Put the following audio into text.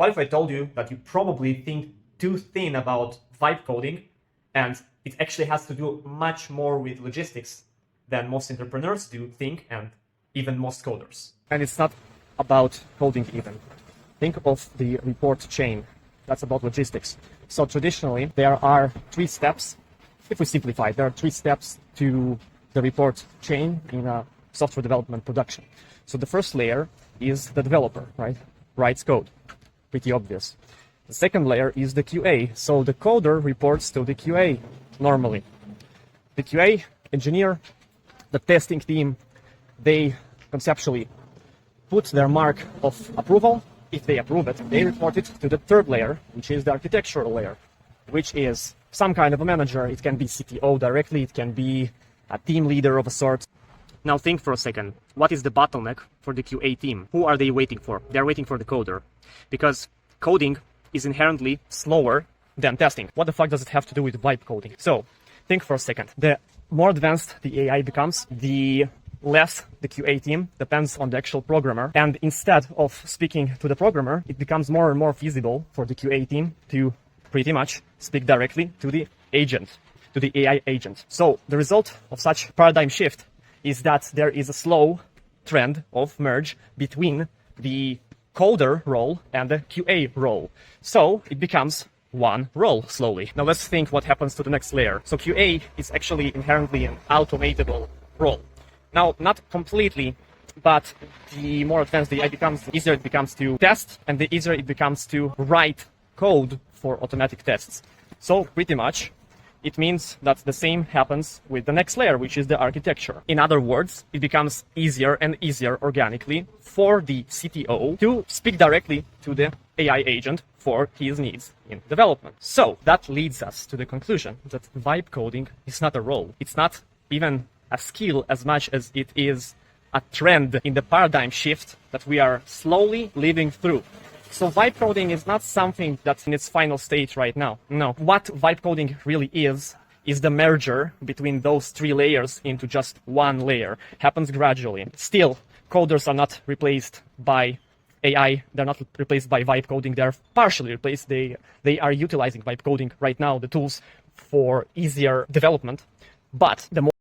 What if I told you that you probably think too thin about vibe coding, and it actually has to do much more with logistics than most entrepreneurs do think, and even most coders. And it's not about coding even. Think of the report chain. That's about logistics. So traditionally, there are 3 steps. If we simplify, there are 3 steps to the report chain in a software development production. So the first layer is the developer, right? Writes code. Pretty obvious. The second layer is the QA. So the coder reports to the QA normally. The QA engineer, the testing team, they conceptually put their mark of approval. If they approve it, they report it to the third layer, which is the architectural layer, which is some kind of a manager. It can be CTO directly, it can be a team leader of a sort. Now think for a second, what is the bottleneck for the QA team? Who are they waiting for? They're waiting for the coder, because coding is inherently slower than testing. What the fuck does it have to do with vibe coding? So think for a second. The more advanced the AI becomes, the less the QA team depends on the actual programmer. And instead of speaking to the programmer, it becomes more and more feasible for the QA team to pretty much speak directly to the agent, to the AI agent. So the result of such paradigm shift is that there is a slow trend of merge between the coder role and the QA role. So it becomes one role slowly. Now let's think what happens to the next layer. So QA is actually inherently an automatable role. Now, not completely, but the more advanced the AI becomes, the easier it becomes to test, and the easier it becomes to write code for automatic tests. So pretty much, it means that the same happens with the next layer, which is the architecture. In other words, it becomes easier and easier organically for the CTO to speak directly to the AI agent for his needs in development. So that leads us to the conclusion that vibe coding is not a role. It's not even a skill as much as it is a trend in the paradigm shift that we are slowly living through. So vibe coding is not something that's in its final stage right now. No. What vibe coding really is the merger between those 3 layers into just one layer. Happens gradually. Still, coders are not replaced by AI. They're not replaced by vibe coding. They're partially replaced. They are utilizing vibe coding right now, the tools for easier development. But the more